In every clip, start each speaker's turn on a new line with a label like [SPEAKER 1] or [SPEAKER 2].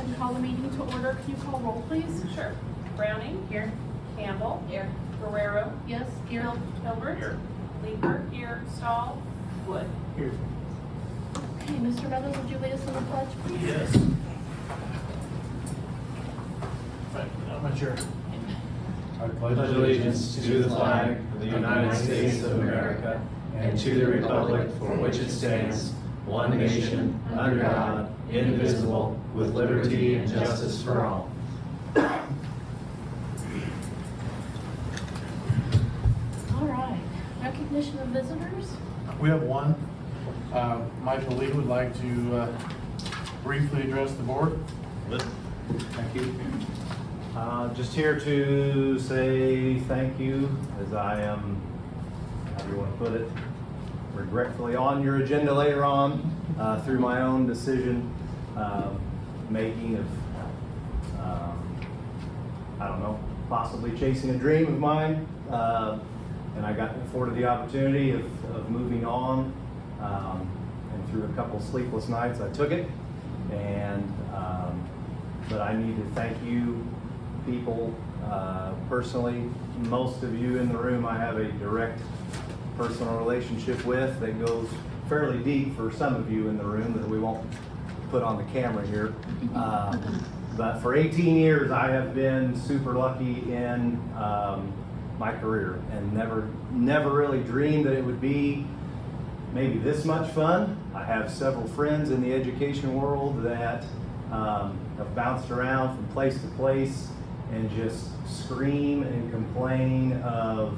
[SPEAKER 1] and call the meeting to order. Can you call roll, please?
[SPEAKER 2] Sure. Browning. Here. Campbell. Here. Guerrero.
[SPEAKER 1] Yes, here.
[SPEAKER 2] Hilbert. Here. Leeper. Here. Stahl. Wood.
[SPEAKER 3] Here.
[SPEAKER 1] Okay, Mr. Meadows, would you lead us in the pledge, please?
[SPEAKER 3] Yes. Right, I'm not sure.
[SPEAKER 4] I pledge allegiance to the flag of the United States of America and to the republic for which it stands, one nation, under God, indivisible, with liberty and justice for all.
[SPEAKER 1] All right. Recognition of visitors.
[SPEAKER 3] We have one. Michael Lee would like to briefly address the board.
[SPEAKER 5] Thank you. Just here to say thank you, as I am, how do you want to put it, regretfully on your agenda later on through my own decision making of, I don't know, possibly chasing a dream of mine. And I got afforded the opportunity of moving on. And through a couple sleepless nights, I took it. And but I need to thank you people personally. Most of you in the room I have a direct personal relationship with that goes fairly deep for some of you in the room that we won't put on the camera here. But for 18 years I have been super lucky in my career and never really dreamed that it would be maybe this much fun. I have several friends in the education world that have bounced around from place to place and just scream and complain of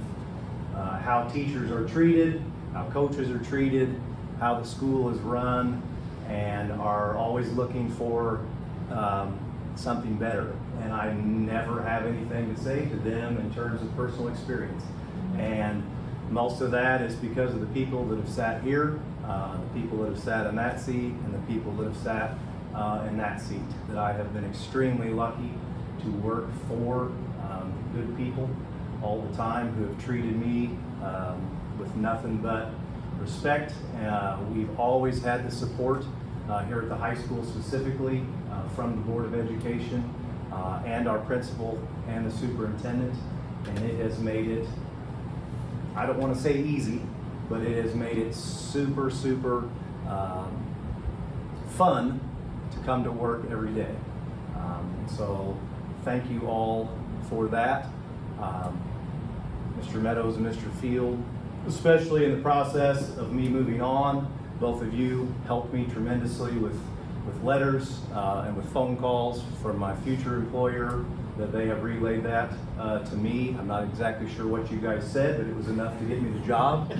[SPEAKER 5] how teachers are treated, how coaches are treated, how the school is run, and are always looking for something better. And I never have anything to say to them in terms of personal experience. And most of that is because of the people that have sat here, the people that have sat in that seat, and the people that have sat in that seat. That I have been extremely lucky to work for good people all the time who have treated me with nothing but respect. We've always had the support here at the high school specifically from the Board of Education and our principal and the superintendent, and it has made it, I don't want to say easy, but it has made it super fun to come to work every day. So thank you all for that. Mr. Meadows and Mr. Field, especially in the process of me moving on, both of you helped me tremendously with letters and with phone calls from my future employer that they have relayed that to me. I'm not exactly sure what you guys said, but it was enough to get me the job.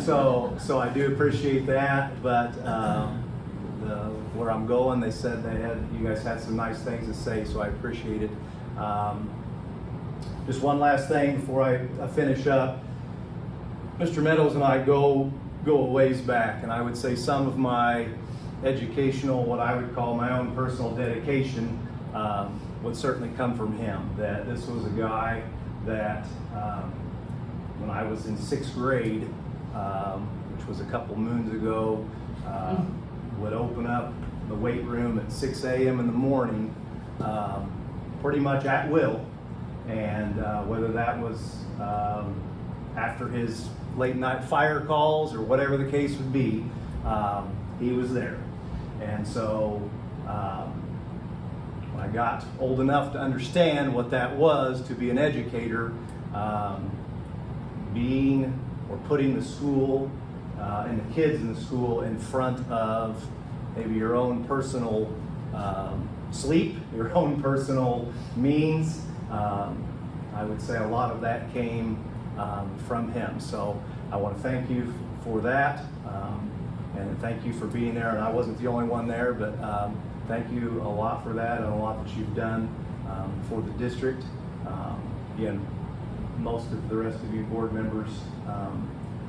[SPEAKER 5] So I do appreciate that, but where I'm going, they said you guys had some nice things to say, so I appreciate it. Just one last thing before I finish up. Mr. Meadows and I go a ways back, and I would say some of my educational, what I would call my own personal dedication, would certainly come from him. That this was a guy that when I was in 6th grade, which was a couple moons ago, would open up the weight room at 6 a.m. in the morning, pretty much at will. And whether that was after his late night fire calls or whatever the case would be, he was there. And so when I got old enough to understand what that was to be an educator, being or putting the school and the kids in the school in front of maybe your own personal sleep, your own personal means, I would say a lot of that came from him. So I want to thank you for that, and thank you for being there. And I wasn't the only one there, but thank you a lot for that and a lot that you've done for the district. Again, most of the rest of you board members,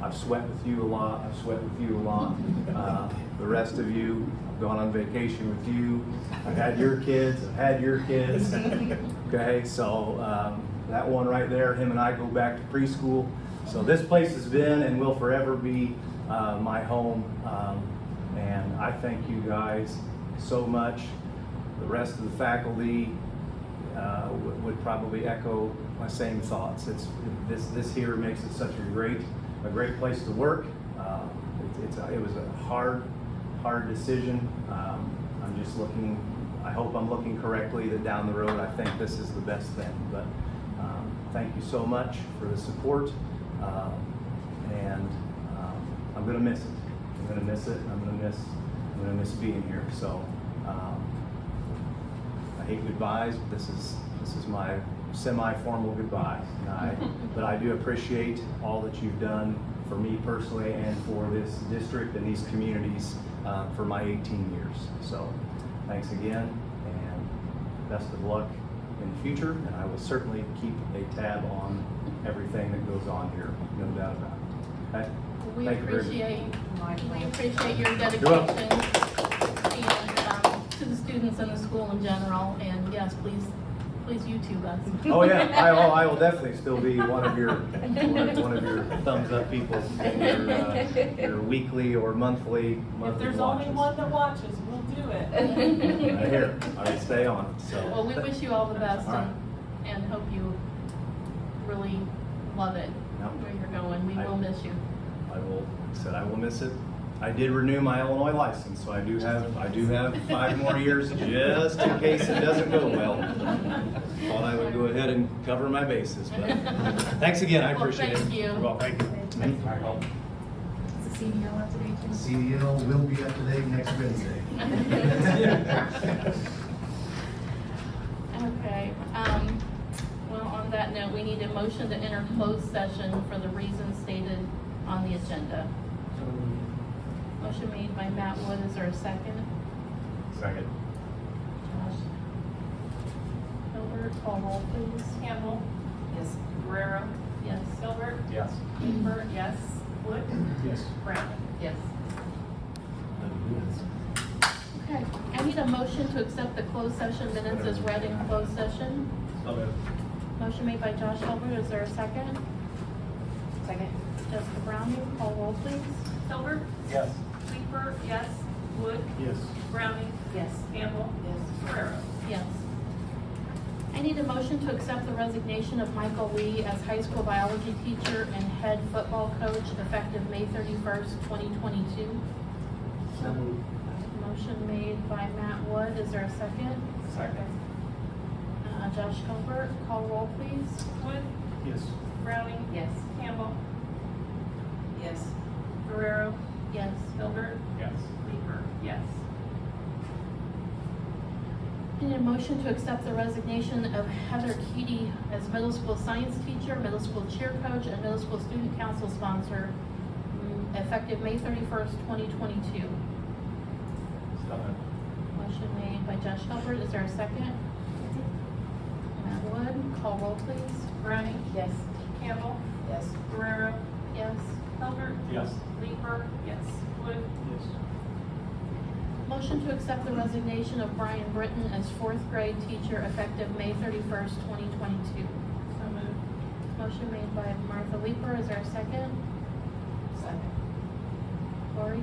[SPEAKER 5] I've sweat with you a lot. The rest of you, I've gone on vacation with you. I've had your kids. Okay, so that one right there, him and I go back to preschool. So this place has been and will forever be my home. And I thank you guys so much The rest of the faculty would probably echo my same thoughts. This here makes it such a great place to work. It was a hard decision. I'm just looking. I hope I'm looking correctly that down the road I think this is the best thing. But thank you so much for the support, and I'm gonna miss it. I'm gonna miss it. I'm gonna miss being here. So I hate goodbyes, but this is my semi-formal goodbye. But I do appreciate all that you've done for me personally and for this district and these communities for my 18 years. So thanks again, and best of luck in the future. And I will certainly keep a tab on everything that goes on here, no doubt about it. Okay?
[SPEAKER 1] We
[SPEAKER 5] Thank you very
[SPEAKER 1] appreciate your dedication
[SPEAKER 5] welcome.
[SPEAKER 1] and to the students and the school in general. And yes, please YouTube us.
[SPEAKER 5] Oh yeah, I will definitely still be one of your thumbs up people in your weekly or monthly
[SPEAKER 2] If there's
[SPEAKER 5] watches.
[SPEAKER 2] only one that watches, we'll do it.
[SPEAKER 5] Right here, I stay on. So
[SPEAKER 1] Well, we wish you all the best
[SPEAKER 5] All right.
[SPEAKER 1] and hope you really love it
[SPEAKER 5] Yep.
[SPEAKER 1] where you're going. We will miss you.
[SPEAKER 5] I will miss it. I did renew my Illinois license, so I do have 5 more years just in case it doesn't go well. Thought I would go ahead and cover my bases, but thanks again, I
[SPEAKER 1] Well,
[SPEAKER 5] appreciate it.
[SPEAKER 1] thank you.
[SPEAKER 5] You're welcome. Thank you.
[SPEAKER 6] Is the CDL up to date too?
[SPEAKER 7] CDL will be up to date next Wednesday.
[SPEAKER 1] Okay, well, on that note, we need a motion to enter closed session for the reasons stated on the agenda. Motion made by Matt Wood, is there a second?
[SPEAKER 5] Second.
[SPEAKER 1] Josh. Hilbert, call roll please.
[SPEAKER 2] Campbell,
[SPEAKER 6] Yes.
[SPEAKER 2] Guerrero,
[SPEAKER 1] Yes.
[SPEAKER 2] Gilbert,
[SPEAKER 5] Yes.
[SPEAKER 2] Leeper, yes. Wood,
[SPEAKER 5] Yes.
[SPEAKER 2] Brown.
[SPEAKER 1] Yes. Okay, I need a motion to accept the closed session minutes as read in closed session. Motion made by Josh Hilbert, is there a second?
[SPEAKER 6] Second.
[SPEAKER 1] Jessica Browning, call roll please.
[SPEAKER 2] Gilbert,
[SPEAKER 5] Yes.
[SPEAKER 2] Leeper, yes. Wood,
[SPEAKER 5] Yes.
[SPEAKER 2] Browning,
[SPEAKER 6] Yes.
[SPEAKER 2] Campbell,
[SPEAKER 6] Yes.
[SPEAKER 2] Guerrero.
[SPEAKER 1] Yes. I need a motion to accept the resignation of Michael Lee as high school biology teacher and head football coach effective May 31st, 2022. Motion made by Matt Wood, is there a second?
[SPEAKER 5] Second.
[SPEAKER 1] Josh Hilbert, call roll please.
[SPEAKER 2] Wood,
[SPEAKER 5] Yes.
[SPEAKER 2] Browning,
[SPEAKER 6] Yes.
[SPEAKER 2] Campbell,
[SPEAKER 6] Yes.
[SPEAKER 2] Guerrero,
[SPEAKER 1] Yes.
[SPEAKER 2] Gilbert,
[SPEAKER 5] Yes.
[SPEAKER 2] Leeper, yes.
[SPEAKER 1] I need a motion to accept the resignation of Heather Keaty as middle school science teacher, middle school cheer coach, and middle school student council sponsor effective May 31st, 2022. Motion made by Josh Hilbert, is there a second? Matt Wood, call roll please.
[SPEAKER 2] Browning,
[SPEAKER 6] Yes.
[SPEAKER 2] Campbell,
[SPEAKER 6] Yes.
[SPEAKER 2] Guerrero,
[SPEAKER 1] Yes.
[SPEAKER 2] Gilbert,
[SPEAKER 5] Yes.
[SPEAKER 2] Leeper, yes. Wood,
[SPEAKER 5] Yes.
[SPEAKER 1] Motion to accept the resignation of Brian Britton as fourth grade teacher effective May 31st, 2022.
[SPEAKER 2] so moved.
[SPEAKER 1] Motion made by Martha Leeper, is there a second?
[SPEAKER 6] Second.
[SPEAKER 1] Lori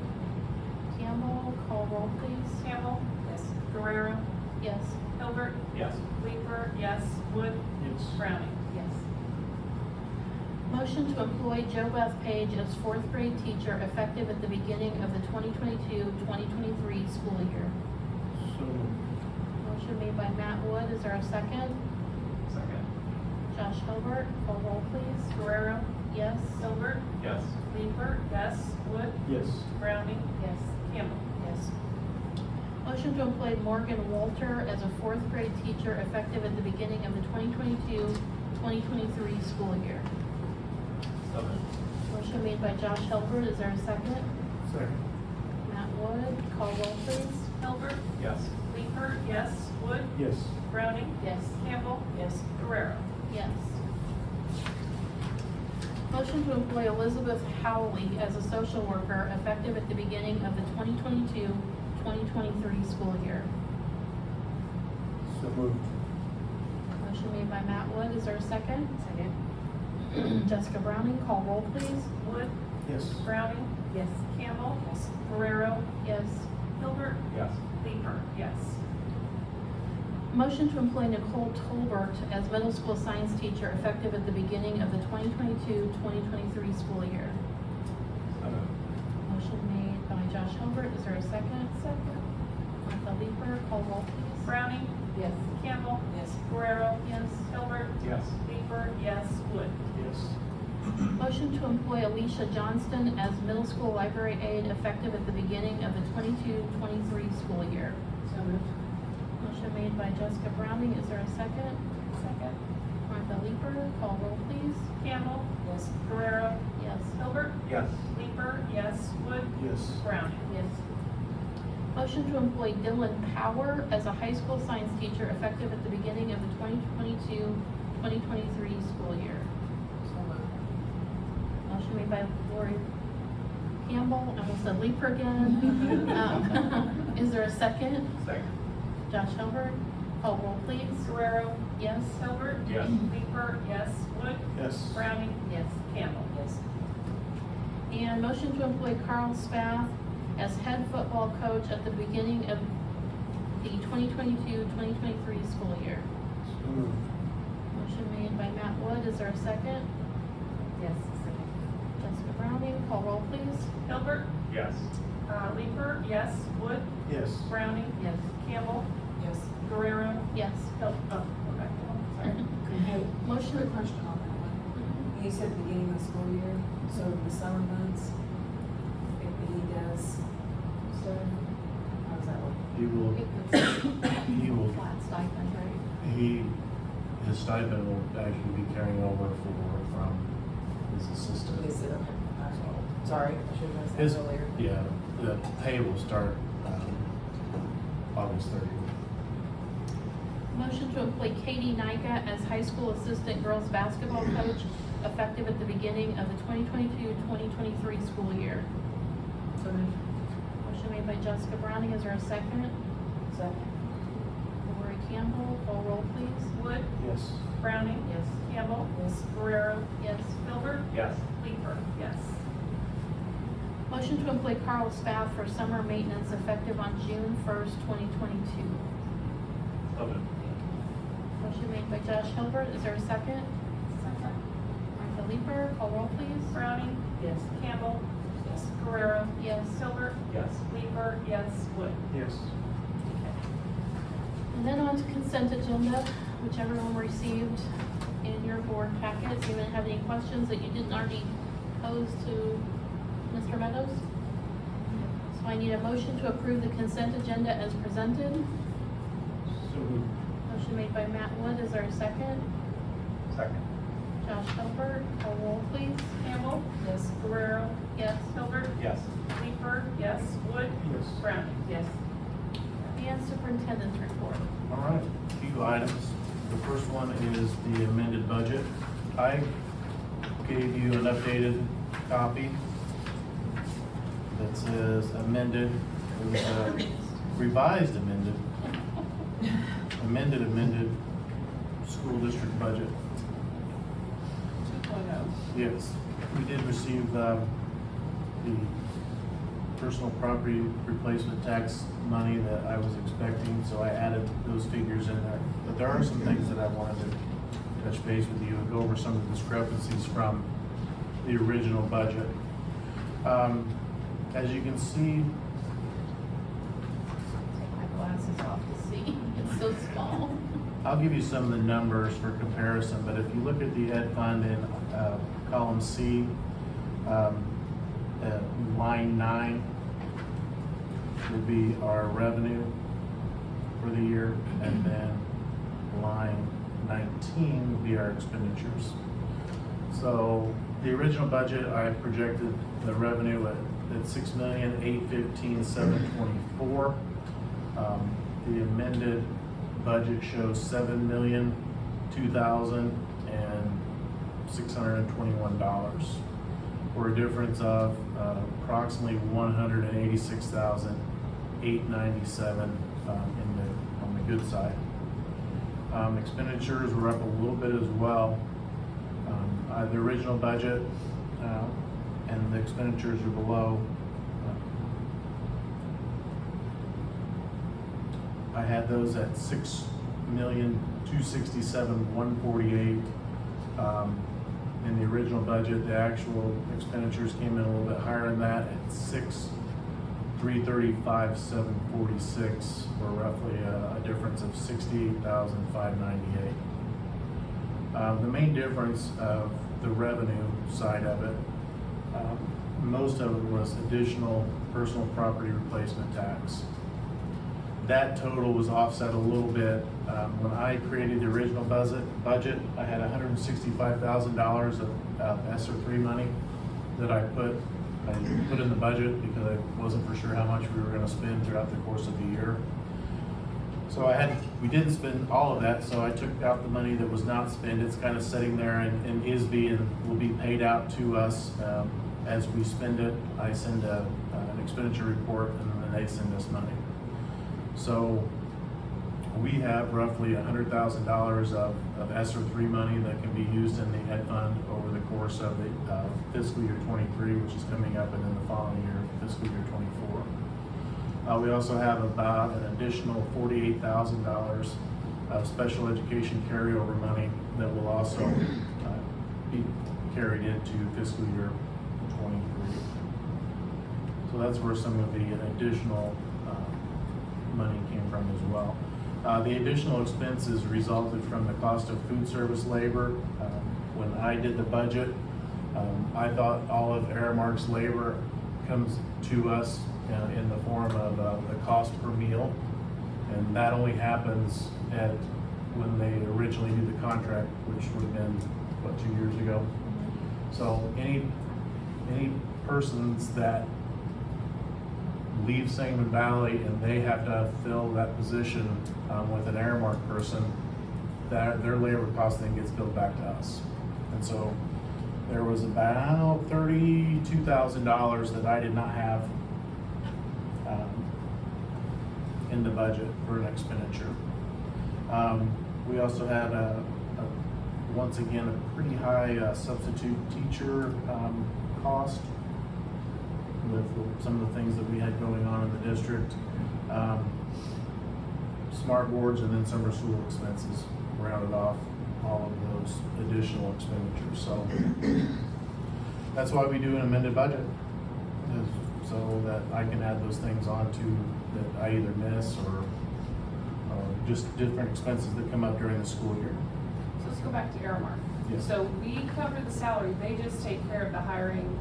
[SPEAKER 1] Campbell, call roll please.
[SPEAKER 2] Campbell,
[SPEAKER 6] Yes.
[SPEAKER 2] Guerrero,
[SPEAKER 1] Yes.
[SPEAKER 2] Gilbert,
[SPEAKER 5] Yes.
[SPEAKER 2] Leeper, yes. Wood,
[SPEAKER 5] Yes.
[SPEAKER 2] Browning.
[SPEAKER 6] Yes.
[SPEAKER 1] Motion to employ Jo Beth Page as fourth grade teacher effective at the beginning of the 2022-2023 school year. Motion made by Matt Wood, is there a second?
[SPEAKER 5] Second.
[SPEAKER 1] Josh Hilbert, call roll please.
[SPEAKER 2] Guerrero,
[SPEAKER 1] Yes.
[SPEAKER 2] Gilbert,
[SPEAKER 5] Yes.
[SPEAKER 2] Leeper, yes. Wood,
[SPEAKER 5] Yes.
[SPEAKER 2] Browning,
[SPEAKER 6] Yes.
[SPEAKER 2] Campbell.
[SPEAKER 6] Yes.
[SPEAKER 1] Motion to employ Morgan Walter as a fourth grade teacher effective at the beginning of the 2022-2023 school year. Motion made by Josh Hilbert, is there a second?
[SPEAKER 5] Second.
[SPEAKER 1] Matt Wood, call roll please.
[SPEAKER 2] Gilbert,
[SPEAKER 5] Yes.
[SPEAKER 2] Leeper, yes. Wood,
[SPEAKER 5] Yes.
[SPEAKER 2] Browning,
[SPEAKER 6] Yes.
[SPEAKER 2] Campbell,
[SPEAKER 6] Yes.
[SPEAKER 2] Guerrero.
[SPEAKER 1] Yes. Motion to employ Elizabeth Howley as a social worker effective at the beginning of the 2022-2023 school year.
[SPEAKER 5] So moved.
[SPEAKER 1] Motion made by Matt Wood, is there a second?
[SPEAKER 6] Second.
[SPEAKER 1] Jessica Browning, call roll please.
[SPEAKER 2] Wood,
[SPEAKER 5] Yes.
[SPEAKER 2] Browning,
[SPEAKER 6] Yes.
[SPEAKER 2] Campbell,
[SPEAKER 6] Yes.
[SPEAKER 2] Guerrero,
[SPEAKER 1] Yes.
[SPEAKER 2] Gilbert,
[SPEAKER 5] Yes.
[SPEAKER 2] Leeper, yes.
[SPEAKER 1] motion to employ Nicole Tolbert as middle school science teacher effective at the beginning of the 2022-2023 school year. Motion made by Josh Hilbert. Is there a second?
[SPEAKER 2] Second.
[SPEAKER 1] Martha Leeper, call roll please.
[SPEAKER 2] Browning.
[SPEAKER 6] Yes.
[SPEAKER 2] Campbell.
[SPEAKER 6] Yes.
[SPEAKER 2] Guerrero.
[SPEAKER 1] Yes.
[SPEAKER 2] Hilbert.
[SPEAKER 4] Yes.
[SPEAKER 2] Leeper. Yes. Wood.
[SPEAKER 3] Yes.
[SPEAKER 1] Motion to employ Alicia Johnston as middle school library aide effective at the beginning of the 22-23 school year.
[SPEAKER 6] So moved.
[SPEAKER 1] Motion made by Jessica Browning. Is there a second?
[SPEAKER 2] Second.
[SPEAKER 1] Martha Leeper, call roll please.
[SPEAKER 2] Campbell.
[SPEAKER 6] Yes.
[SPEAKER 2] Guerrero.
[SPEAKER 1] Yes.
[SPEAKER 2] Hilbert.
[SPEAKER 4] Yes.
[SPEAKER 2] Leeper. Yes. Wood.
[SPEAKER 3] Yes.
[SPEAKER 2] Browning.
[SPEAKER 1] Yes. Motion to employ Dylan Power as a high school science teacher effective at the beginning of the 2022-2023 school year.
[SPEAKER 6] So moved.
[SPEAKER 1] Motion made by Lori Campbell. I almost said Leeper again. Is there a second?
[SPEAKER 4] Second.
[SPEAKER 1] Josh Hilbert, call roll please.
[SPEAKER 2] Guerrero.
[SPEAKER 1] Yes.
[SPEAKER 2] Hilbert.
[SPEAKER 4] Yes.
[SPEAKER 2] Leeper. Yes. Wood.
[SPEAKER 3] Yes.
[SPEAKER 2] Browning.
[SPEAKER 1] Yes.
[SPEAKER 2] Campbell.
[SPEAKER 6] Yes.
[SPEAKER 1] And motion to employ Carl Spath as head football coach at the beginning of the 2022-2023 school year.
[SPEAKER 3] So moved.
[SPEAKER 1] Motion made by Matt Wood. Is there a second?
[SPEAKER 6] Yes. Second.
[SPEAKER 1] Jessica Browning, call roll please.
[SPEAKER 2] Hilbert.
[SPEAKER 4] Yes.
[SPEAKER 2] Leeper. Yes. Wood.
[SPEAKER 3] Yes.
[SPEAKER 2] Browning.
[SPEAKER 1] Yes.
[SPEAKER 2] Campbell.
[SPEAKER 6] Yes.
[SPEAKER 2] Guerrero.
[SPEAKER 1] Yes.
[SPEAKER 2] Oh, okay. Sorry.
[SPEAKER 6] Hey,
[SPEAKER 1] Motion.
[SPEAKER 6] quick question on that one. You said beginning of the school year, so the summer months, if he does stuff, how does that work?
[SPEAKER 3] He will, he will,
[SPEAKER 1] Flat stipend, right?
[SPEAKER 3] his stipend will actually be carrying over from his assistant.
[SPEAKER 6] Is it, okay, sorry, I should have
[SPEAKER 3] His,
[SPEAKER 6] asked that earlier.
[SPEAKER 3] yeah, the pay will start, August 30th.
[SPEAKER 1] Motion to employ Katie Nika as high school assistant girls basketball coach effective at the beginning of the 2022-2023 school year.
[SPEAKER 6] So moved.
[SPEAKER 1] Motion made by Jessica Browning. Is there a second?
[SPEAKER 6] Second.
[SPEAKER 1] Lori Campbell, call roll please.
[SPEAKER 2] Wood.
[SPEAKER 3] Yes.
[SPEAKER 2] Browning.
[SPEAKER 6] Yes.
[SPEAKER 2] Campbell.
[SPEAKER 6] Yes.
[SPEAKER 2] Guerrero.
[SPEAKER 1] Yes.
[SPEAKER 2] Hilbert.
[SPEAKER 4] Yes.
[SPEAKER 2] Leeper. Yes.
[SPEAKER 1] Motion to employ Carl Spath for summer maintenance effective on June 1st, 2022.
[SPEAKER 4] So moved.
[SPEAKER 1] Motion made by Josh Hilbert. Is there a second?
[SPEAKER 2] Second.
[SPEAKER 1] Martha Leeper, call roll please.
[SPEAKER 2] Browning.
[SPEAKER 6] Yes.
[SPEAKER 2] Campbell.
[SPEAKER 6] Yes.
[SPEAKER 2] Guerrero.
[SPEAKER 1] Yes.
[SPEAKER 2] Hilbert.
[SPEAKER 4] Yes.
[SPEAKER 2] Leeper. Yes. Wood.
[SPEAKER 3] Yes.
[SPEAKER 1] And then on to consent agenda, which everyone received in your board packets. Anyone have any questions that you didn't already pose to Mr. Meadows? So I need a motion to approve the consent agenda as presented.
[SPEAKER 3] So moved.
[SPEAKER 1] Motion made by Matt Wood. Is there a second?
[SPEAKER 4] Second.
[SPEAKER 1] Josh Hilbert, call roll please.
[SPEAKER 2] Campbell.
[SPEAKER 6] Yes.
[SPEAKER 2] Guerrero.
[SPEAKER 1] Yes.
[SPEAKER 2] Hilbert.
[SPEAKER 4] Yes.
[SPEAKER 2] Leeper. Yes. Wood.
[SPEAKER 3] Yes.
[SPEAKER 2] Browning.
[SPEAKER 6] Yes.
[SPEAKER 1] And superintendent's report.
[SPEAKER 3] All right, a few items. The first one is the amended budget. I gave you an updated copy that says amended, it was revised amended school district budget.
[SPEAKER 6] 2.0.
[SPEAKER 3] Yes, we did receive the personal property replacement tax money that I was expecting, so I added those figures in there. But there are some things that I wanted to touch base with you and go over some of the discrepancies from the original budget. As you can see,
[SPEAKER 1] Take my glasses off to see. It's so small.
[SPEAKER 3] I'll give you some of the numbers for comparison, but if you look at the ed fund in column C, line 9 would be our revenue for the year, and then line 19 would be our expenditures. So the original budget, I projected the revenue at $6,815,724. The amended budget shows $7,002,621, for a difference of approximately $186,897 on the good side. Expenditures were up a little bit as well. The original budget and the expenditures are below. I had those at $1,267,148. In the original budget, the actual expenditures came in a little bit higher than that at $6,335,746, or roughly a difference of $68,598. The main difference of the revenue side of it, most of it was additional personal property replacement tax. That total was offset a little bit. When I created the original budget, I had $165,000 of ESSER 3 money that I put in the budget because I wasn't for sure how much we were gonna spend throughout the course of the year. So we didn't spend all of that, so I took out the money that was not spent. It's kind of sitting there in ISB and will be paid out to us as we spend it. I send an expenditure report and then they send us money. So we have roughly $100,000 of ESSER 3 money that can be used in the ed fund over the course of the fiscal year 23, which is coming up, and then the following year, fiscal year 24. We also have about an additional $48,000 of special education carryover money that will also be carried into fiscal year 23. So that's where some of the additional money came from as well. The additional expenses resulted from the cost of food service labor. When I did the budget, I thought all of Aramark's labor comes to us in the form of the cost per meal, and that only happens when they originally do the contract, which would have been, what, 2 years ago? So any persons that leave Sangamon Valley and they have to fill that position with an Aramark person, their labor cost then gets billed back to us. And so there was about $32,000 that I did not have in the budget for an expenditure. We also had once again a pretty high substitute teacher cost with some of the things that we had going on in the district. Smart boards and then summer school expenses rounded off all of those additional expenditures. So that's why we do an amended budget, so that I can add those things on to that I either miss or just different expenses that come up during the school year.
[SPEAKER 2] So let's go back to Aramark.
[SPEAKER 3] Yes.
[SPEAKER 2] So we cover the salary, they just take care of the hiring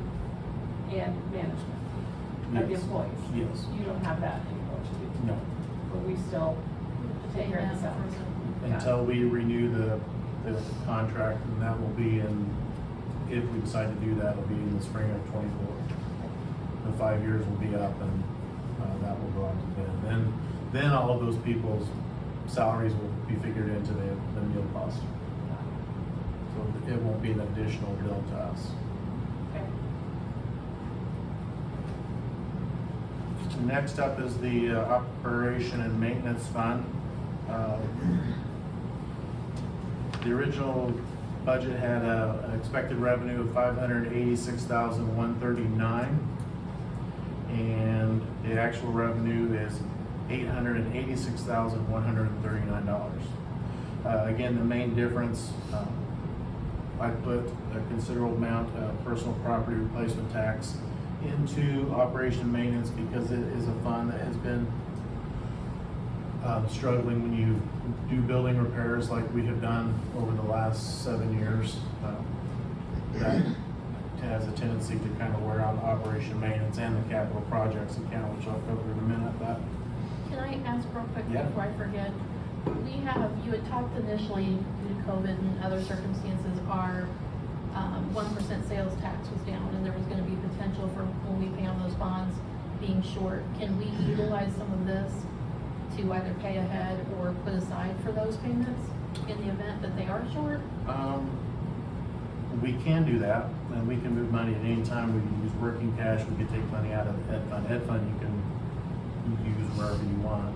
[SPEAKER 2] and management of the
[SPEAKER 3] Yes.
[SPEAKER 2] employees?
[SPEAKER 3] Yes.
[SPEAKER 2] You don't have that anymore to do?
[SPEAKER 3] No.
[SPEAKER 2] But we still take care of the salaries?
[SPEAKER 3] Until we renew the contract, and that will be if we decide to do that, it'll be in the spring of 24. The 5 years will be up, and that will go out to bid. Then all of those people's salaries will be figured into the meal cost. So it won't be an additional bill to us.
[SPEAKER 2] Okay.
[SPEAKER 3] Next up is the operation and maintenance fund. The original budget had an expected revenue of $586,139, and the actual revenue is $886,139. Again, the main difference, I put a considerable amount of personal property replacement tax into operation and maintenance because it is a fund that has been struggling when you do building repairs like we have done over the last 7 years. That has a tendency to kind of wear on operation maintenance and the capital projects account, which I'll cover in a minute. But
[SPEAKER 1] Can I ask real quick
[SPEAKER 3] Yeah.
[SPEAKER 1] before I forget? You had talked initially due to COVID and other circumstances, our 1% sales tax was down and there was gonna be potential for when we pay on those bonds being short. Can we utilize some of this to either pay ahead or put aside for those payments in the event that they are short?
[SPEAKER 3] we can do that, and we can move money at any time. We can use working cash. We can take money out of ed fund. Ed fund you can use wherever you want.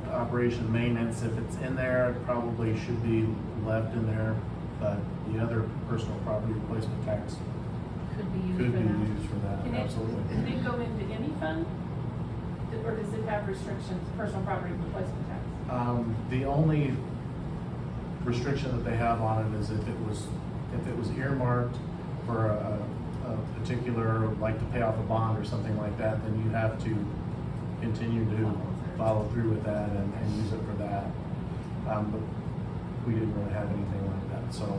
[SPEAKER 3] Operation and maintenance, if it's in there, it probably should be left in there, but the other personal property replacement tax
[SPEAKER 1] Could be used
[SPEAKER 3] could
[SPEAKER 1] for
[SPEAKER 3] be
[SPEAKER 1] that.
[SPEAKER 3] used for that,
[SPEAKER 2] Can
[SPEAKER 3] absolutely.
[SPEAKER 2] it go into any fund? Or does it have restrictions, personal property replacement tax?
[SPEAKER 3] The only restriction that they have on it is if it was earmarked for a particular, like to pay off a bond or something like that, then you have to continue to follow through with that and use it for that. But we didn't really have anything like that, so.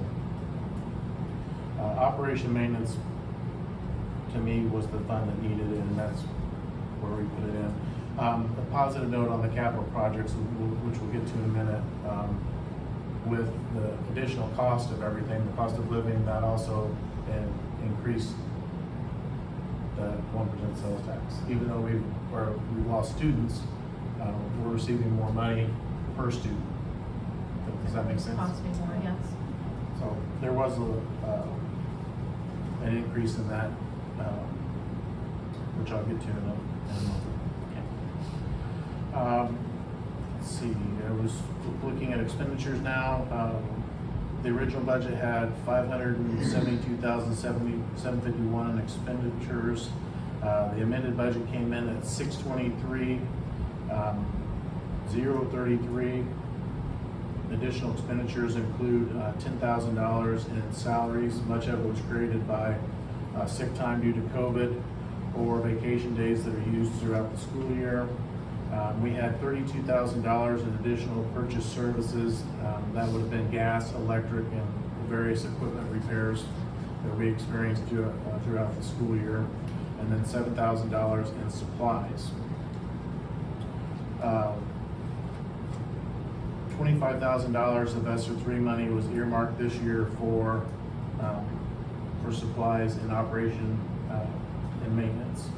[SPEAKER 3] Operation maintenance, to me, was the fund that needed it, and that's where we put it in. A positive note on the capital projects, which we'll get to in a minute, with the additional cost of everything, the cost of living, that also increased the 1% sales tax. Even though we've lost students, we're receiving more money per student. Does that make sense?
[SPEAKER 1] Cost me more, yes.
[SPEAKER 3] So there was an increase in that, which I'll get to in a moment. Let's see, I was looking at expenditures now. The original budget had $572,751 in expenditures. The amended budget came in at $623,033. Additional expenditures include $10,000 in salaries. Much of it was created by sick time due to COVID or vacation days that are used throughout the school year. We had $32,000 in additional purchase services. That would have been gas, electric, and various equipment repairs that we experienced throughout the school year. And then $7,000 in supplies. $25,000 of ESSER 3 money was earmarked this year for supplies in operation and maintenance.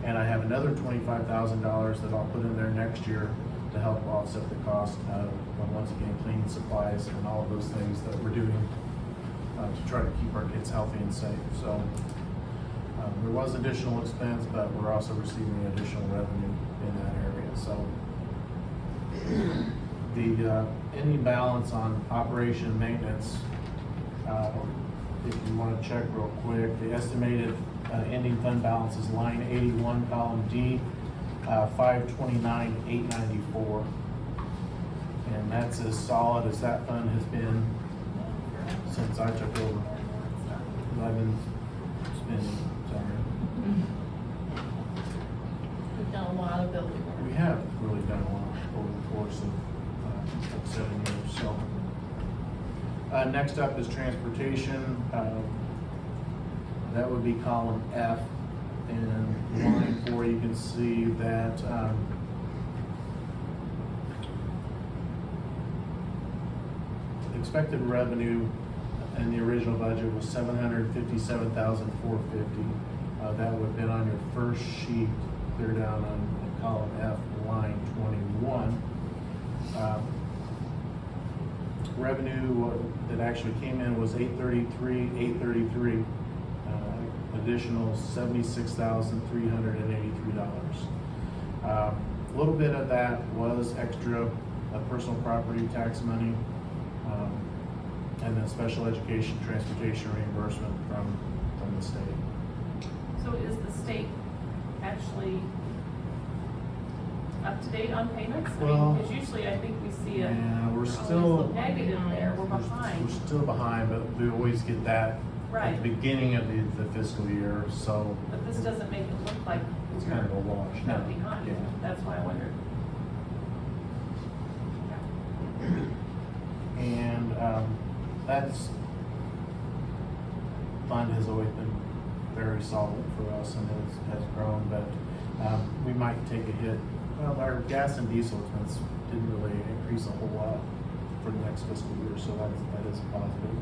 [SPEAKER 3] And I have another $25,000 that I'll put in there next year to help offset the cost of, once again, cleaning supplies and all of those things that we're doing to try to keep our kids healthy and safe. So there was additional expense, but we're also receiving additional revenue in that area. So the ending balance on operation and maintenance, if you want to check real quick, the estimated ending fund balance is line 81, column D, 529,894. And that's as solid as that fund has been since I took over. I've been spending, sorry.
[SPEAKER 1] We've done a lot of building work.
[SPEAKER 3] We have really done a lot over the course of 7 years. So next up is transportation. That would be column F. And line 4, you can see that expected revenue in the original budget was $757,450. That would have been on your first sheet, clear down on column F, line 21. Revenue that actually came in was $833,833. Additional $76,383. A little bit of that was extra personal property tax money, and then special education transportation reimbursement from the state.
[SPEAKER 2] So is the state actually up to date on payments?
[SPEAKER 3] Well,
[SPEAKER 2] Because usually I think we see a
[SPEAKER 3] Yeah, we're
[SPEAKER 2] always
[SPEAKER 3] still
[SPEAKER 2] a negative there, we're behind.
[SPEAKER 3] We're still behind, but we always get that at
[SPEAKER 2] Right.
[SPEAKER 3] the beginning of the fiscal year. So
[SPEAKER 2] But this doesn't make it look like
[SPEAKER 3] it's kind of a wash.
[SPEAKER 2] not behind.
[SPEAKER 3] Yeah.
[SPEAKER 2] That's why I wondered.
[SPEAKER 3] And that's fund has always been very solid for us and has grown, but we might take a hit. Well, our gas and diesel expense didn't really increase a whole lot for the next fiscal year, so that is a positive.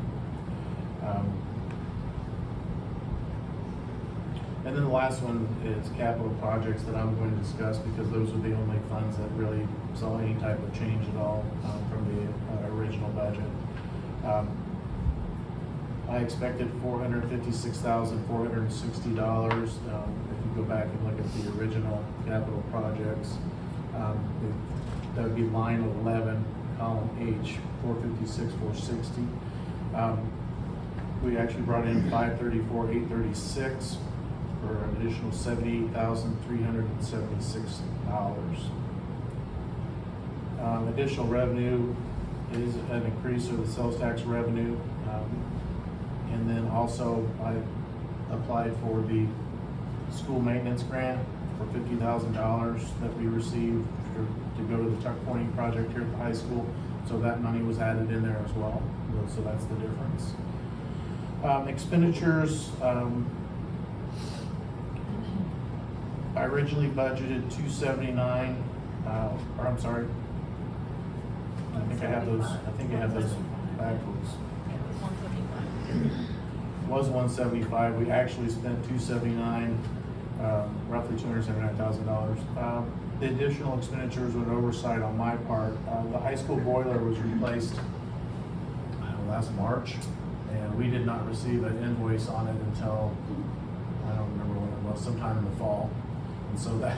[SPEAKER 3] And then the last one is capital projects that I'm going to discuss because those are the only funds that really saw any type of change at all from the original budget. I expected $456,460. If you go back and look at the original capital projects, that would be line 11, column H, 456,460. We actually brought in 534,836 for for an additional $78,376. Additional revenue is an increase of the sales tax revenue. And then also I applied for the school maintenance grant for $50,000 that we received to go to the tuck pointing project here at the high school. So that money was added in there as well. So that's the difference. Expenditures, I originally budgeted 279, or I'm sorry. I think I have those backwards.
[SPEAKER 1] It was 175.
[SPEAKER 3] Was 175, we actually spent 279, roughly $279,000. The additional expenditures were an oversight on my part. The high school boiler was replaced, last March, and we did not receive an invoice on it until, I don't remember when it was, sometime in the fall. And so that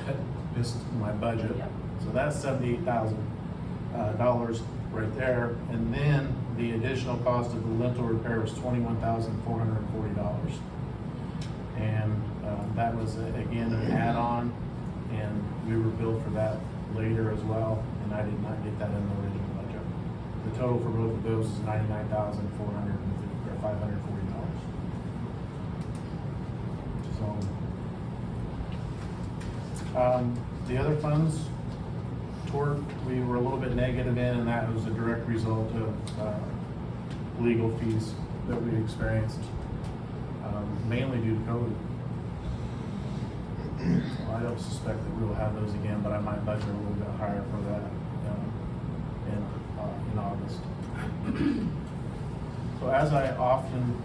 [SPEAKER 3] missed my budget.
[SPEAKER 1] Yep.
[SPEAKER 3] So that's $78,000 right there. And then the additional cost of the lintel repair was $21,440. And that was, again, an add-on, and we were billed for that later as well, and I did not get that in the original budget. The total for both of those is $99,540. So, the other funds, tort, we were a little bit negative in, and that was a direct result of legal fees that we experienced, mainly due to COVID. So I don't suspect that we will have those again, but I might budget a little bit higher for that in August. So as I often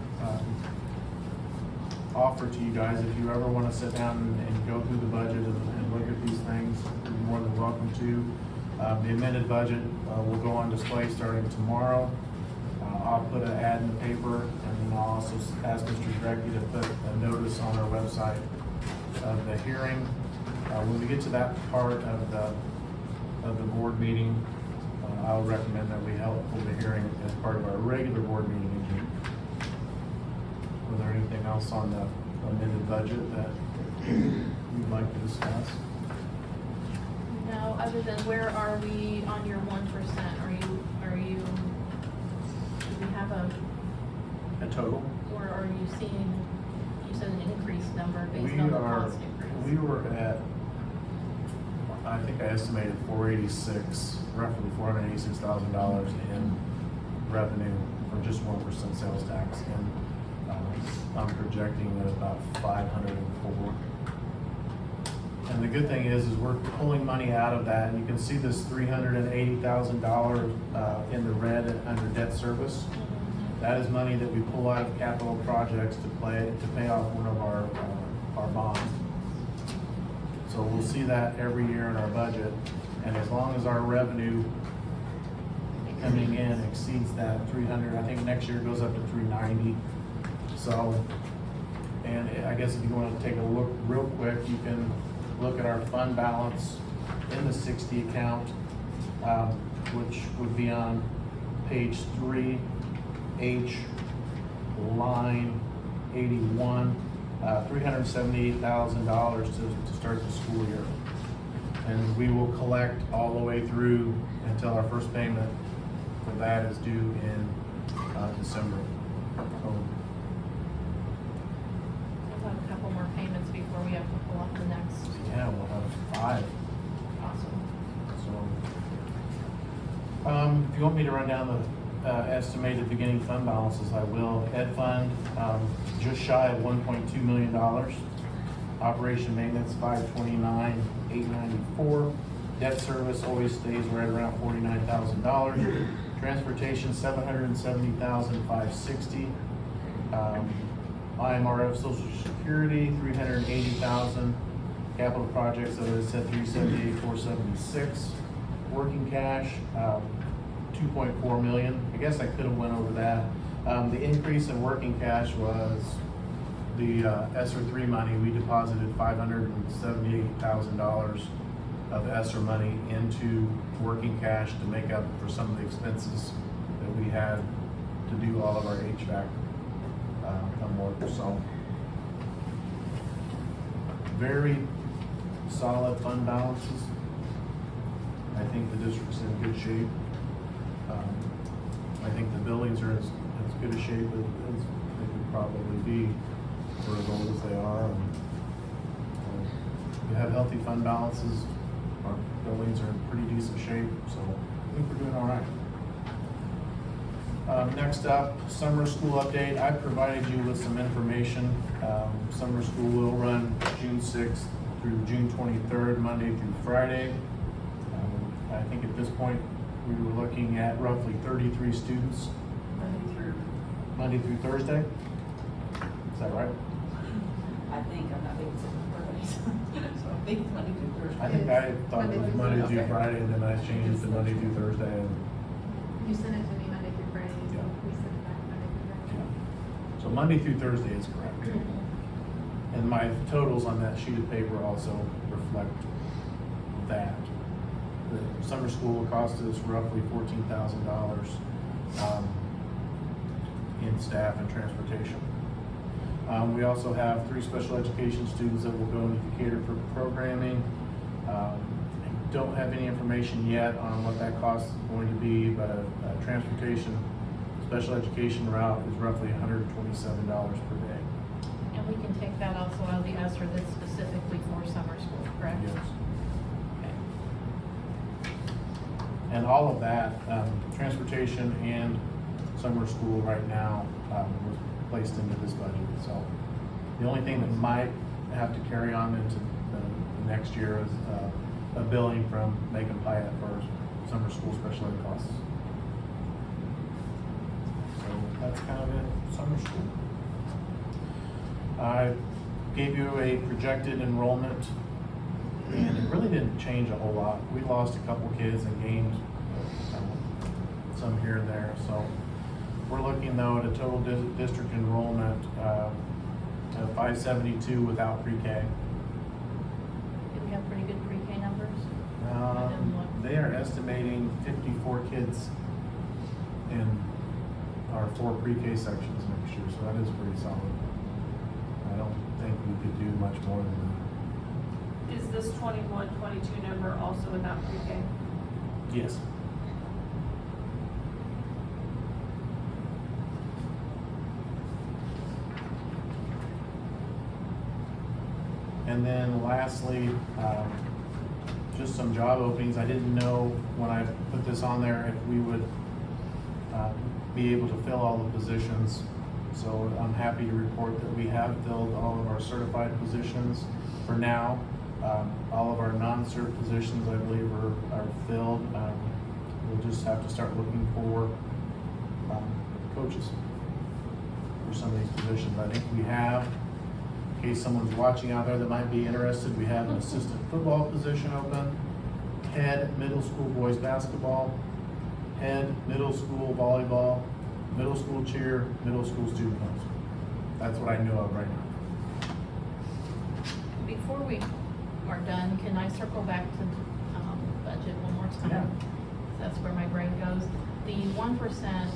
[SPEAKER 3] offer to you guys, if you ever want to sit down and go through the budget and look at these things, you're more than welcome to. The amended budget will go on display starting tomorrow. I'll put an ad in the paper, and then I'll also ask Mr. Drecky to put a notice on our website of the hearing. When we get to that part of the board meeting, I would recommend that we hold the hearing as part of our regular board meeting in June. Was there anything else on the amended budget that you'd like to discuss?
[SPEAKER 1] No, other than where are we on your 1%? Are you, do we have a
[SPEAKER 3] total?
[SPEAKER 1] or are you seeing, you said an increased number based
[SPEAKER 3] We
[SPEAKER 1] on the
[SPEAKER 3] are,
[SPEAKER 1] cost increase?
[SPEAKER 3] we were at, I think I estimated roughly $486,000 in revenue for just 1% sales tax, and I'm projecting at about 504. And the good thing is we're pulling money out of that, and you can see this $380,000 in the red under debt service. That is money that we pull out of capital projects to pay off one of our bonds. So we'll see that every year in our budget, and as long as our revenue coming in exceeds that 300, I think next year it goes up to 390. So, and I guess if you want to take a look real quick, you can look at our fund balance in the 60 account, which would be on page 3H, line 81, $378,000 to start the school year. And we will collect all the way through until our first payment for that is due in December. So,
[SPEAKER 1] We'll have a couple more payments before we have to pull up the next.
[SPEAKER 3] yeah, we'll have 5.
[SPEAKER 1] Awesome.
[SPEAKER 3] So, if you want me to run down the estimated beginning fund balances, I will. Ed fund, just shy of $1.2 million. Operation maintenance, $529,894. Debt service always stays right around $49,000. Transportation, $770,560. IMRF Social Security, $380,000. Capital projects, as I said, $378,476. Working cash, $2.4 million. I guess I could have went over that. The increase in working cash was the ESSER 3 money. We deposited $578,000 of ESSER money into working cash to make up for some of the expenses that we had to do all of our HVAC work. So very solid fund balances. I think the district's in good shape. I think the buildings are as good a shape as they could probably be for as old as they are. We have healthy fund balances. Our buildings are in pretty decent shape, so I think we're doing all right. Next up, summer school update. I provided you with some information. Summer school will run June 6th through June 23rd, Monday through Friday. I think at this point, we were looking at roughly 33 students. Monday through Thursday? Is that right?
[SPEAKER 6] I think, I'm not making some birthdays. So I think it's Monday through Thursday.
[SPEAKER 3] I think I thought it was Monday through
[SPEAKER 6] Okay.
[SPEAKER 3] Friday, and then I changed it to Monday through Thursday. And
[SPEAKER 8] You sent it to me Monday through Friday, so
[SPEAKER 3] Yeah.
[SPEAKER 8] we sent it back Monday through Friday.
[SPEAKER 3] So Monday through Thursday is correct. And my totals on that sheet of paper also reflect that. The summer school will cost us roughly $14,000 in staff and transportation. We also have 3 special education students that will go into Decatur for programming. I don't have any information yet on what that cost is going to be, but a transportation special education route is roughly $127 per day.
[SPEAKER 1] And we can take that also out of the ESSER that's specifically for summer school, correct?
[SPEAKER 3] Yes.
[SPEAKER 1] Okay.
[SPEAKER 3] And all of that, transportation and summer school right now, was placed into this budget. So the only thing that might have to carry on into the next year is a billing from Macon Pyatt for summer school special ed costs. So that's kind of it, summer school. I gave you a projected enrollment, and it really didn't change a whole lot. We lost a couple kids and gained some here and there. So we're looking though at a total district enrollment of 572 without pre-K.
[SPEAKER 1] Do we have pretty good pre-K numbers? I didn't look.
[SPEAKER 3] They are estimating 54 kids in our 4 pre-K sections next year, so that is pretty solid. I don't think we could do much more than that.
[SPEAKER 2] Is this 21, 22 number also without pre-K?
[SPEAKER 3] Yes. And then lastly, just some job openings. I didn't know when I put this on there if we would be able to fill all the positions. So I'm happy to report that we have filled all of our certified positions for now. All of our non-cert positions, I believe, are filled. We'll just have to start looking for coaches for some of these positions. I think we have, in case someone's watching out there that might be interested, we have an assistant football position open, head middle school boys basketball, head middle school volleyball, middle school cheer, middle school student council. That's what I know of right now.
[SPEAKER 1] Before we are done, can I circle back to budget one more time?
[SPEAKER 3] Yeah.
[SPEAKER 1] That's where my brain goes. The 1%,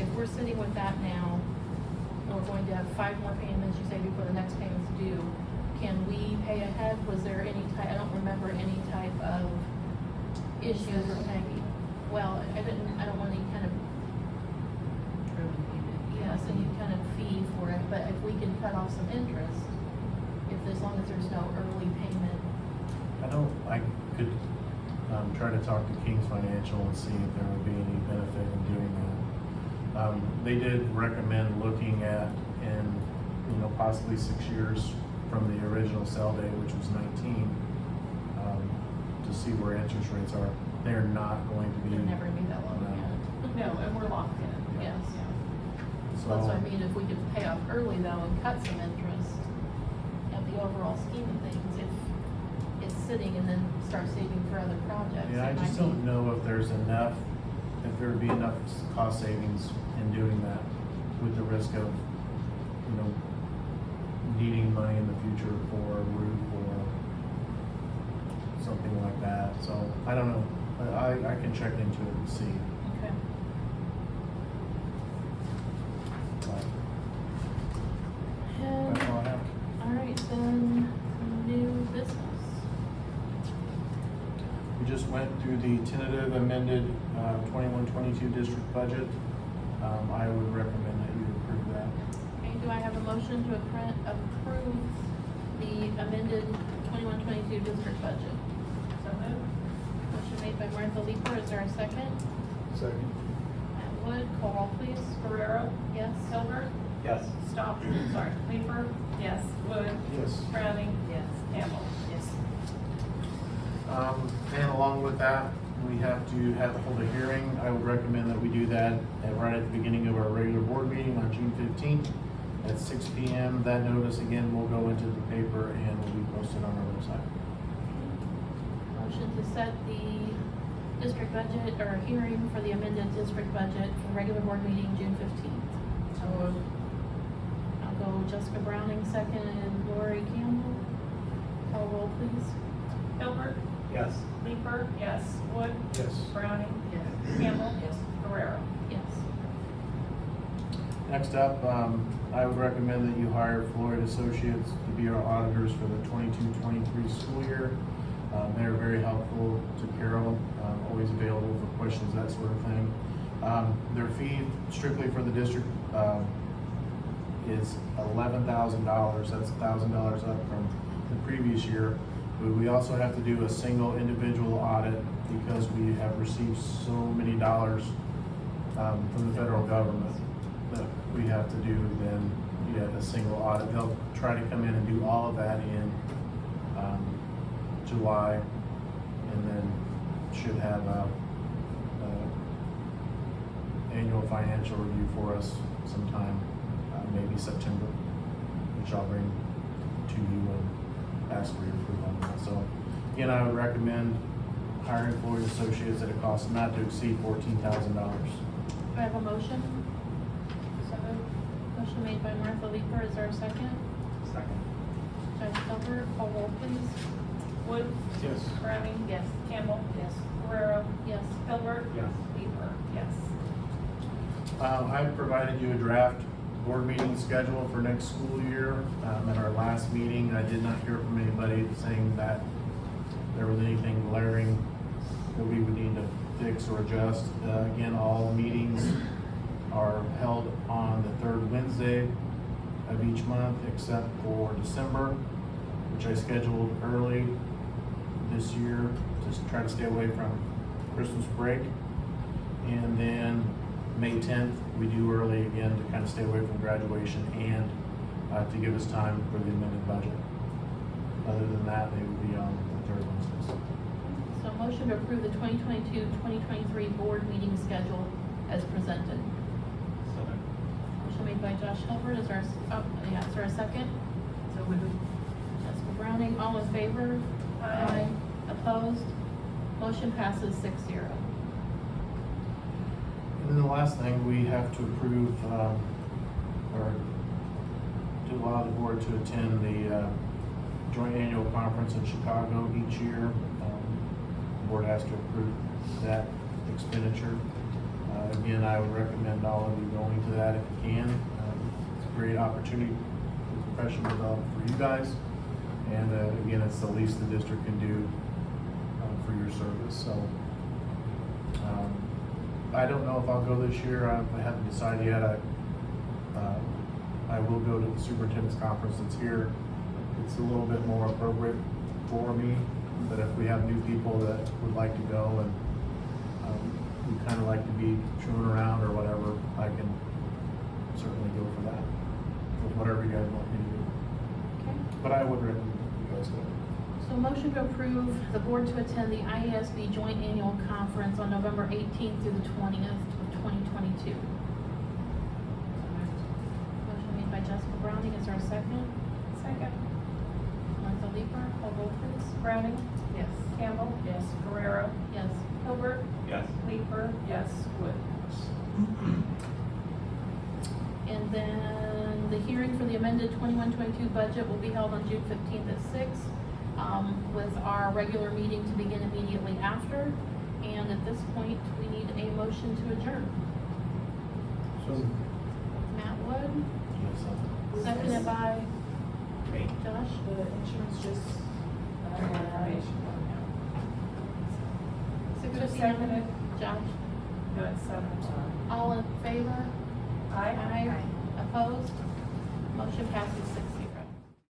[SPEAKER 1] if we're sitting with that now, we're going to have 5 more payments, you say, before the next payment's due. Can we pay ahead? Was there any type, I don't remember any type of issues or maybe, well, I don't want any kind of, yes, any kind of fee for it, but if we can cut off some interest, as long as there's no early payment.
[SPEAKER 3] I could try to talk to King's Financial and see if there would be any benefit in doing that. They did recommend looking at, possibly 6 years from the original sale date, which was 19, to see where interest rates are. They're not going to be.
[SPEAKER 1] It'll never be that low
[SPEAKER 3] No.
[SPEAKER 1] again.
[SPEAKER 2] No, and we're locked in.
[SPEAKER 1] Yes.
[SPEAKER 2] Yeah.
[SPEAKER 3] So,
[SPEAKER 1] That's what I mean, if we could pay off early though and cut some interest, of the overall scheme of things, if it's sitting and then start saving for other projects.
[SPEAKER 3] yeah, I
[SPEAKER 1] it
[SPEAKER 3] just
[SPEAKER 1] might
[SPEAKER 3] don't
[SPEAKER 1] be-
[SPEAKER 3] know if there's enough, if there would be enough cost savings in doing that with the risk of, needing money in the future for a roof or something like that. So I don't know. I can check into it and see.
[SPEAKER 1] Okay.
[SPEAKER 3] But that's all I have.
[SPEAKER 1] All right, then, new
[SPEAKER 3] We just went through the tentative amended 21-22 district budget. I would recommend that you approve that.
[SPEAKER 1] Okay, do I have a motion to approve the amended 21-22 district budget?
[SPEAKER 2] So moved.
[SPEAKER 1] Motion made by Martha Leeper, is there a second?
[SPEAKER 7] Second.
[SPEAKER 1] Matt Wood, call roll please.
[SPEAKER 2] Guerrero,
[SPEAKER 1] Yes?
[SPEAKER 2] Hilbert,
[SPEAKER 5] Yes.
[SPEAKER 2] Leeper, yes. Wood,
[SPEAKER 3] Yes.
[SPEAKER 2] Browning,
[SPEAKER 6] Yes.
[SPEAKER 2] Campbell.
[SPEAKER 6] Yes.
[SPEAKER 3] And along with that, we have to hold a hearing. I would recommend that we do that right at the beginning of our regular board meeting on June 15th at 6 p.m. That notice again will go into the paper and will be posted on our website.
[SPEAKER 1] Motion to set the district budget, or hearing for the amended district budget for the regular board meeting June 15th.
[SPEAKER 6] So moved.
[SPEAKER 1] I'll go Jessica Browning, second, and Lori Campbell. Call roll please.
[SPEAKER 2] Hilbert,
[SPEAKER 5] Yes.
[SPEAKER 2] Leeper, yes. Wood,
[SPEAKER 3] Yes.
[SPEAKER 2] Browning,
[SPEAKER 6] Yes.
[SPEAKER 2] Campbell,
[SPEAKER 6] Yes.
[SPEAKER 2] Guerrero.
[SPEAKER 1] Yes.
[SPEAKER 3] Next up, I would recommend that you hire Floyd Associates to be our auditors for the 22-23 school year. They're very helpful to Carol, always available for questions, that sort of thing. Their fee strictly for the district is $11,000. That's $1,000 up from the previous year. But we also have to do a single individual audit because we have received so many dollars from the federal government that we have to do then a single audit. They'll try to come in and do all of that in July, and then should have a annual financial review for us sometime, maybe September, which I'll bring to you and ask for your approval on that. So again, I would recommend hiring Floyd Associates at a cost not to exceed $14,000.
[SPEAKER 1] Do I have a motion?
[SPEAKER 2] So moved.
[SPEAKER 1] Motion made by Martha Leeper, is there a second?
[SPEAKER 5] Second.
[SPEAKER 1] Judge Hilbert, call roll please.
[SPEAKER 2] Wood,
[SPEAKER 3] Yes.
[SPEAKER 2] Browning,
[SPEAKER 1] Yes.
[SPEAKER 2] Campbell,
[SPEAKER 6] Yes.
[SPEAKER 2] Guerrero,
[SPEAKER 1] Yes.
[SPEAKER 2] Hilbert,
[SPEAKER 5] Yes.
[SPEAKER 2] Leeper, yes.
[SPEAKER 3] I provided you a draft board meeting schedule for next school year. At our last meeting, I did not hear from anybody saying that there was anything glaring that we would need to fix or adjust. Again, all meetings are held on the third Wednesday of each month, except for December, which I scheduled early this year to try to stay away from Christmas break. And then May 10th, we do early again to kind of stay away from graduation and to give us time for the amended budget. Other than that, they would be on the third Wednesdays.
[SPEAKER 1] So motion to approve the 2022-2023 board meeting schedule as presented. Motion made by Josh Hilbert, is there a second?
[SPEAKER 6] So moved.
[SPEAKER 1] Jessica Browning, all in favor?
[SPEAKER 2] Aye.
[SPEAKER 1] Opposed? Motion passes 6-0.
[SPEAKER 3] And then the last thing, we have to approve, or to allow the board to attend the joint annual conference in Chicago each year. The board has to approve that expenditure. Again, I would recommend all of you going to that if you can. It's a great opportunity for professional development for you guys. And again, it's the least the district can do for your service. So I don't know if I'll go this year. I haven't decided yet. I will go to the superintendent's conference that's here. It's a little bit more appropriate for me, but if we have new people that would like to go and we kind of like to be chewing around or whatever, I can certainly go for that, with whatever you guys want me to do.
[SPEAKER 1] Okay.
[SPEAKER 3] But I would recommend you guys go.
[SPEAKER 1] So motion to approve the board to attend the IASB joint annual conference on November 18th through the 20th of 2022. Motion made by Jessica Browning, is there a second?
[SPEAKER 2] Second.
[SPEAKER 1] Martha Leeper, call roll please.
[SPEAKER 2] Browning,
[SPEAKER 6] Yes.
[SPEAKER 2] Campbell,
[SPEAKER 6] Yes.
[SPEAKER 2] Guerrero,
[SPEAKER 1] Yes.
[SPEAKER 2] Hilbert,
[SPEAKER 5] Yes.
[SPEAKER 2] Leeper, yes. Wood.
[SPEAKER 1] And then the hearing for the amended 21-22 budget will be held on June 15th at 6, with our regular meeting to begin immediately after. And at this point, we need a motion to adjourn.
[SPEAKER 3] So,
[SPEAKER 1] Matt Wood,
[SPEAKER 3] yes,
[SPEAKER 1] seconded by
[SPEAKER 5] Me.
[SPEAKER 1] Josh.
[SPEAKER 6] The insurance just,
[SPEAKER 1] Christina?
[SPEAKER 2] seconded.
[SPEAKER 1] Josh?
[SPEAKER 2] No, it's 7:00.
[SPEAKER 1] All in favor?
[SPEAKER 2] Aye.
[SPEAKER 1] Opposed? Motion passes 6-0.